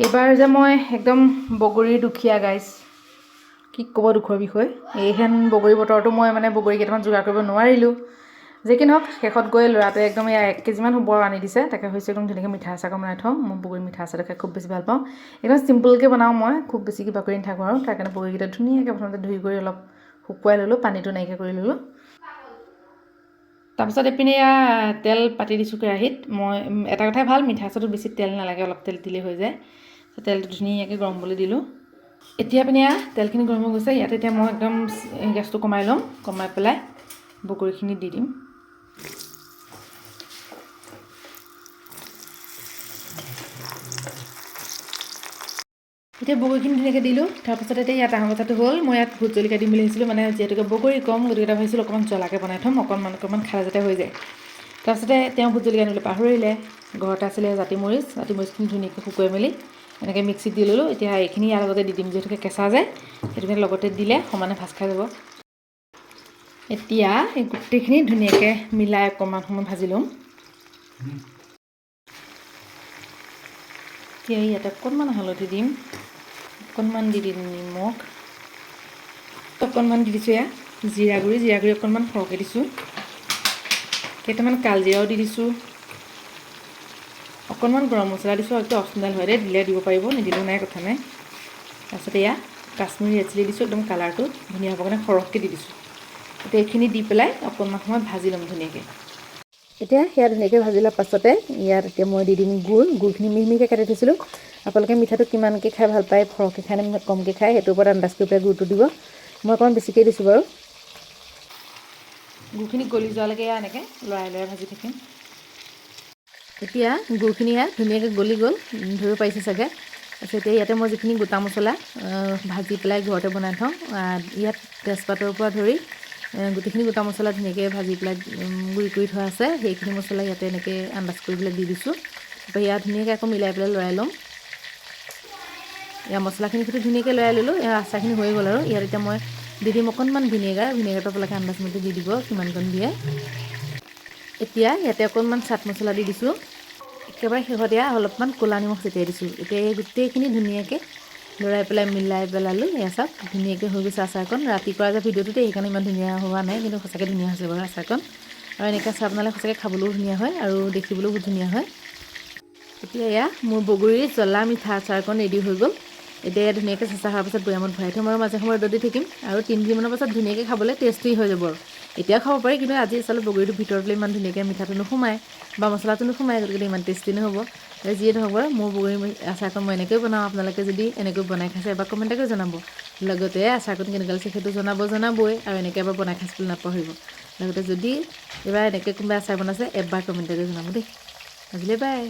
এইবাৰ যে মই একদম বগৰীৰ দুখীয়া গাইছ কি ক'ব দুখৰ বিষয় এইহেন বগৰী বতৰটো মই মানে বগৰী কেইটামান যোগাৰ কৰিব নোৱাৰিলোঁ যে কি নহওক শেষত গৈ ল'ৰাটোৱে একদম 1 কেজিমান হ'ব আনি দিছে তাকে হৈছে একদম ধুনীয়াকৈ মিঠা আচাৰকণ বনাই থওঁ মই বগৰী মিঠা আচাৰটো খাই খুব বেছি ভাল পাওঁ একদম চিম্পলকৈ বনাওঁ মই খুব বেছি কিবা কৰি নাথাকোঁ আৰু তাৰ কাৰণে বগৰীকেইটা ধুনীয়াকৈ প্ৰথমতে ধুই কৰি অলপ শুকুৱাই ল'লোঁ পানীটো নাইকিয়া কৰি ল'লোঁ তাৰপিছত এইপিনে তেল পাতি দিছোঁ কেৰাহীত মই এটা কথাই ভাল মিঠা আচাৰটো বেছি তেল নালাগে অলপ তেল দিলেই হৈ যায় তেলটো ধুনীয়াকৈ গৰম হ'বলৈ দিলোঁ এতিয়া পিনে তেলখিনি গৰম হৈ গৈছে ইয়াত এতিয়া মই একদম গেছটো কমাই ল'ম কমাই পেলাই বগৰীখিনি দি দিম এতিয়া বগৰীখিনি ধুনীয়াকৈ দিলোঁ তাৰপিছত এতিয়া ইয়াত আহোঁ কথাটো হ'ল মই ইয়াত ভোট জলকীয়া দিম বুলি ভাবিছিলোঁ মানে যিহেতুকে বগৰী কম গতিকে এটা ভাবিছিলোঁ অকণমান জ্বলাকৈ বনাই থ'ম অকণমান খাৰা যাতে হৈ যায় তাৰপিছতে তেওঁ ভোট জলকীয়া আনিবলৈ পাহৰিলে ঘৰতে আছিলে জাতিমৰিচখিনি ধুনীয়াকৈ শুকুৱাই মেলি এনেকৈ মিক্সিত দি ল'লোঁ এতিয়া এইখিনি ইয়াৰ লগতে দি দিম যিহেতুকে কেঁচা যায় সেইটোকে লগতে দিলে সমানে ভাজ খাই যাব এতিয়া এই গোটেইখিনি ধুনীয়াকৈ মিলাই অকণমান সময় ভাজি ল'ম এতিয়া ইয়াতে অকণমান হালধি দিম অকণমান দি দিম নিমখ অকণমান দি দিছোঁ এয়া জিৰা গুড়ি অকণমান সৰহকৈ দিছোঁ কেইটামান কালজিৰাও দি দিছোঁ অকণমান গৰম মছলা দিছোঁ একদম অপশ্যনেল হয় দিলে দিব পাৰিব নিদিলেও নাই কথা নাই তাৰপিছত এয়া কাশ্মীৰী ৰেড চিলি দিছোঁ একদম কালাৰটো ধুনীয়া হ'ব কাৰণে সৰহকৈ দি দিছোঁ এতিয়া এইখিনি দি পেলাই অকণমান সময় ভাজি ল'ম ধুনীয়াকৈ এতিয়া সেয়া ধুনীয়াকৈ ভাজি লোৱাৰ পাছতে ইয়াত এতিয়া মই দি দিম গুড়খিনি মিহিকৈ কাটি থৈছিলোঁ আপোনালোকে মিঠাটো কিমানকৈ খাই ভাল পায় সৰহকৈ খাই নে কমকৈ খায় সেইটোৰ ওপৰত আন্দাজ কৰি পেলাই গুড়টো দিব মই অকণমান বেছিকৈ দিছোঁ বাৰু গুড়খিনি গলি যোৱালৈকে এনেকৈ লৰাই ভাজি থাকিম এতিয়া গুড়খিনি ইয়াত ধুনীয়াকৈ গলি গ'ল ধৰিব পাৰিছে চাগে তাৰপিছত এতিয়া ইয়াতে মই যিখিনি গোটা মছলা ভাজি পেলাই ঘৰতে বনাই থওঁ ইয়াত তেজপাতৰ পৰা ধৰি গোটেইখিনি গোটা মছলা ধুনীয়াকৈ ভাজি পেলাই গুড়ি কৰি থোৱা আছে সেইখিনি মছলা ইয়াতে এনেকৈ আন্দাজ কৰি পেলাই দি দিছোঁ তাৰপৰা ইয়াত ধুনীয়াকৈ আকৌ মিলাই পেলাই লৰাই ল'ম ইয়াৰ মছলাখিনি খুটি ধুনীয়াকৈ লৰাই ল'লোঁ ইয়াৰ আচাৰখিনি হৈ গ'ল আৰু ইয়াত এতিয়া মই দি দিম অকণমান ভিনেগাৰটো আপোনালোকে আন্দাজ মতে দি দিব কিমানকণ দিয়ে এতিয়া ইয়াতে অকণমান চাট মছলা দি দিছোঁ একেবাৰে শেহত অলপমান ক'লা নিমখ ছটিয়াই দিছোঁ এতিয়া এই গোটেইখিনি ধুনীয়াকৈ লৰাই পেলাই মিলাই পেলালোঁ এয়া চাওক ধুনীয়াকৈ হৈ গৈছে আচাৰকণ ৰাতিপুৱা যে ভিডিঅ'টোতে সেইকাৰণে ইমান ধুনীয়া হোৱা নাই কিন্তু সঁচাকৈ ধুনীয়া হৈছে বাৰু আচাৰকণ আৰু এনেকৈ আচাৰ বনালে সঁচাকৈ খাবলৈও ধুনীয়া হয় আৰু দেখিবলৈও বহুত ধুনীয়া হয় এতিয়া এয়া মোৰ বগৰীৰ জ্বলা মিঠা আচাৰকণ ৰেডি হৈ গ'ল এতিয়া ধুনীয়াকৈ চেঁচা হোৱাৰ পাছত বৈয়ামত ভৰাই থ'ম আৰু মাজে সময়ে ৰ'দত দি থাকিম আৰু 3 দিনমানৰ পাছত ধুনীয়াকৈ খাবলৈ টেষ্টি হৈ যাব আৰু এতিয়াও খাব পাৰি কিন্তু আজি আচলতে বগৰীটোৰ ভিতৰত বোলে ইমান ধুনীয়াকৈ মিঠাটো নোসোমায় বা মছলাটো নোসোমায় গতিকে ইমান টেষ্টি নহ'ব যিয়ে নহওক বাৰু মোৰ বগৰী আচাৰকণ মই এনেকৈ বনাওঁ আপোনালোকে যদি এনেকৈ বনাই খাইছে এবাৰ কমেণ্ট কৰি জনাব লগতে আচাৰকণ কেনেকুৱা লাগিছে সেইটো জনাবই আৰু এনেকৈ এবাৰ বনাই খাইছে বুলি নাপাহৰিব লগতে যদি এবাৰ এনেকৈ কোনোবাই আচাৰ বনাইছে এবাৰ কমেণ্ট কৰি জনাব দেই আজিলৈ বাই